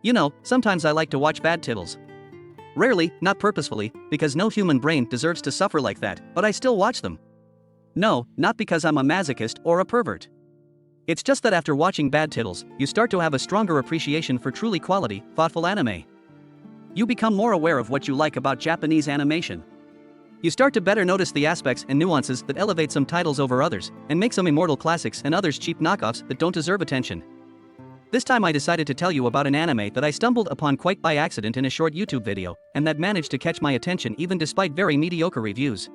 You know, sometimes I like to watch bad titles. Rarely, not purposefully, because no human brain deserves to suffer like that, but I still watch them. No, not because I'm a masochist or a pervert. It's just that after watching bad titles, you start to have a stronger appreciation for truly quality, thoughtful anime. You become more aware of what you like about Japanese animation. You start to better notice the aspects and nuances that elevate some titles over others, and make some immortal classics and others cheap knockoffs that don't deserve attention. This time I decided to tell you about an anime that I stumbled upon quite by accident in a short YouTube video, and that managed to catch my attention even despite very mediocre reviews.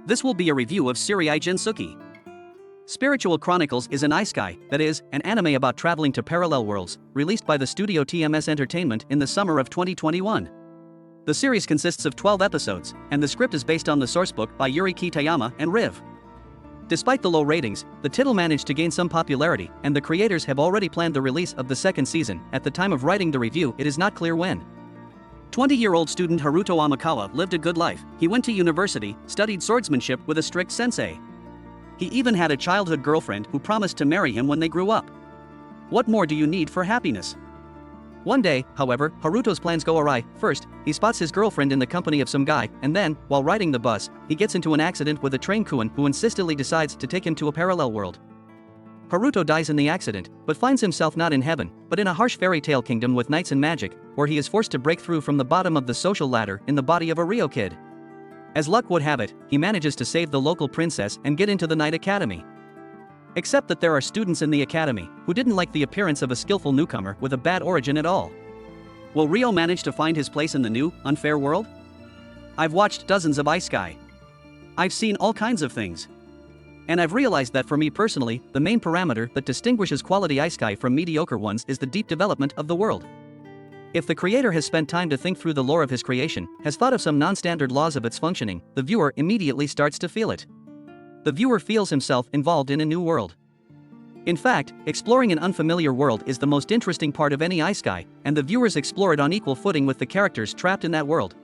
This will be a review of Seirei Jinsuki. Spiritual Chronicles is an isekai, that is, an anime about traveling to parallel worlds, released by the studio TMS Entertainment in the summer of 2021. The series consists of 12 episodes, and the script is based on the sourcebook by Yuri Kitayama and Riv. Despite the low ratings, the title managed to gain some popularity, and the creators have already planned the release of the second season. At the time of writing the review, it is not clear when. 20-year-old student Haruto Amakawa lived a good life. He went to university, studied swordsmanship with a strict sensei. He even had a childhood girlfriend who promised to marry him when they grew up. What more do you need for happiness? One day, however, Haruto's plans go awry. First, he spots his girlfriend in the company of some guy, and then, while riding the bus, he gets into an accident with a train-kun who insistently decides to take him to a parallel world. Haruto dies in the accident, but finds himself not in heaven, but in a harsh fairy tale kingdom with knights and magic, where he is forced to break through from the bottom of the social ladder in the body of a Rio kid. As luck would have it, he manages to save the local princess and get into the Knight Academy. Except that there are students in the academy who didn't like the appearance of a skillful newcomer with a bad origin at all. Will Rio manage to find his place in the new, unfair world? I've watched dozens of isekai. I've seen all kinds of things. And I've realized that for me personally, the main parameter that distinguishes quality isekai from mediocre ones is the deep development of the world. If the creator has spent time to think through the lore of his creation, has thought of some non-standard laws of its functioning, the viewer immediately starts to feel it. The viewer feels himself involved in a new world. In fact, exploring an unfamiliar world is the most interesting part of any isekai, and the viewers explore it on equal footing with the characters trapped in that world.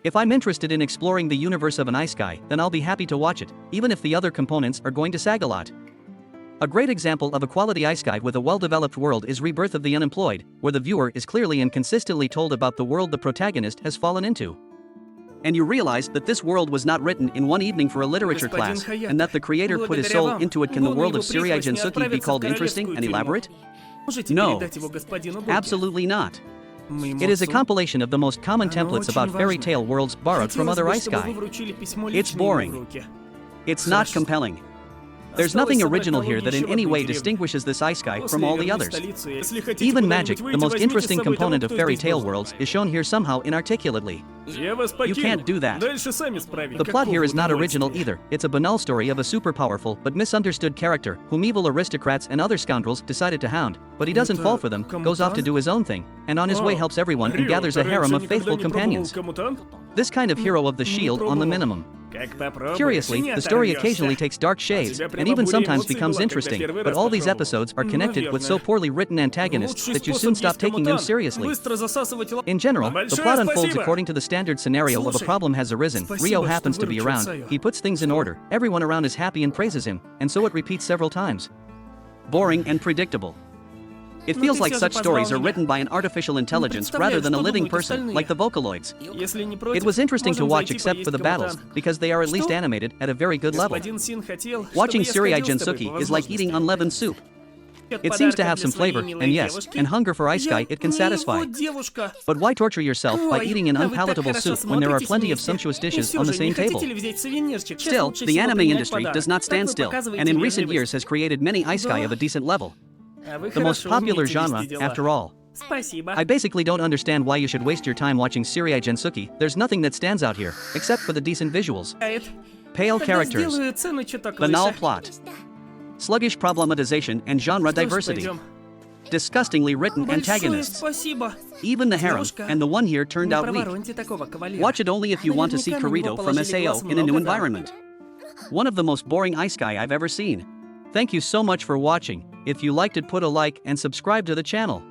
If I'm interested in exploring the universe of an isekai, then I'll be happy to watch it, even if the other components are going to sag a lot. A great example of a quality isekai with a well-developed world is Rebirth of the Unemployed, where the viewer is clearly and consistently told about the world the protagonist has fallen into. And you realize that this world was not written in one evening for a literature class, and that the creator put his soul into it. Can the world of Seirei Jinsuki be called interesting and elaborate? No. Absolutely not. It is a compilation of the most common templates about fairy tale worlds borrowed from other isekai. It's boring. It's not compelling. There's nothing original here that in any way distinguishes this isekai from all the others. Even magic, the most interesting component of fairy tale worlds, is shown here somehow inarticulately. You can't do that. The plot here is not original either. It's a banal story of a super powerful but misunderstood character whom evil aristocrats and other scoundrels decided to hound, but he doesn't fall for them, goes off to do his own thing, and on his way helps everyone and gathers a harem of faithful companions. This kind of hero of the shield on the minimum. Curiously, the story occasionally takes dark shades, and even sometimes becomes interesting, but all these episodes are connected with so poorly written antagonists that you soon stop taking them seriously. In general, the plot unfolds according to the standard scenario of a problem has arisen, Rio happens to be around, he puts things in order, everyone around is happy and praises him, and so it repeats several times. Boring and predictable. It feels like such stories are written by an artificial intelligence rather than a living person, like the Vocaloids. It was interesting to watch except for the battles, because they are at least animated at a very good level. Watching Seirei Jinsuki is like eating unleavened soup. It seems to have some flavor, and yes, and hunger for isekai it can satisfy. But why torture yourself by eating an unpalatable soup when there are plenty of sumptuous dishes on the same table? Still, the anime industry does not stand still, and in recent years has created many isekai of a decent level. The most popular genre, after all. I basically don't understand why you should waste your time watching Seirei Jinsuki. There's nothing that stands out here, except for the decent visuals. Pale characters. Banal plot. Sluggish problematization and genre diversity. Disgustingly written antagonists. Even the harem, and the one here turned out weak. Watch it only if you want to see Kirito from SAO in a new environment. One of the most boring isekai I've ever seen. Thank you so much for watching. If you liked it, put a like and subscribe to the channel.